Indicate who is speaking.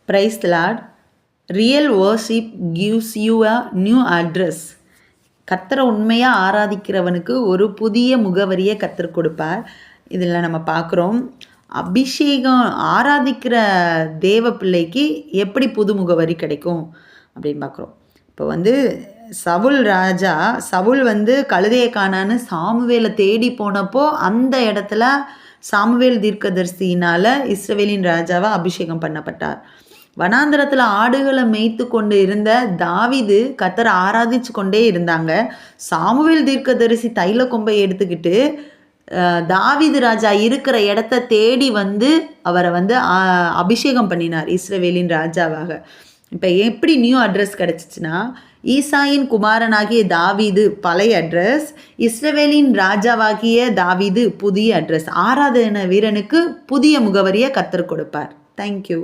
Speaker 1: Praise the Lord. Real worship gives you a new address. கர்த்தரை உண்மையாக ஆராதிக்கிறவனுக்கு ஒரு புதிய முகவரியை கர்த்தர் கொடுப்பார். இதில் நம்ம பார்க்குறோம், அபிஷேகம் ஆராதிக்கிற தேவ பிள்ளைக்கு எப்படி புது முகவரி கிடைக்கும் அப்படின்னு பார்க்குறோம். இப்போ சவுல் கழுதையை காணான்னு சாமுவேலை தேடி போனப்போ அந்த இடத்துல சாமுவேல் தீர்க்கதரிசியினால் இஸ்ரவேலின் ராஜாவா அபிஷேகம் பண்ணப்பட்டார். வனாந்திரத்தில் ஆடுகளை மேய்த்து கொண்டு இருந்த தாவீது கர்த்தரை ஆராதிச்சு கொண்டே இருந்தாங்க. சாமுவேல் தீர்க்கதரிசி தைல கொம்பை எடுத்துக்கிட்டு தாவீது ராஜா இருக்கிற இடத்த தேடி அவரை அபிஷேகம் பண்ணினார் இஸ்ரவேலின் ராஜாவாக. இப்போ எப்படி நியூ அட்ரஸ் கிடச்சிச்சுன்னா, ஈசாயின் குமாரனாகிய தாவீது பழைய அட்ரஸ், இஸ்ரவேலின் ராஜாவாகிய தாவீது புதிய அட்ரஸ். ஆராதன வீரனுக்கு புதிய முகவரியை கர்த்தர் கொடுப்பார். தேங்க்யூ.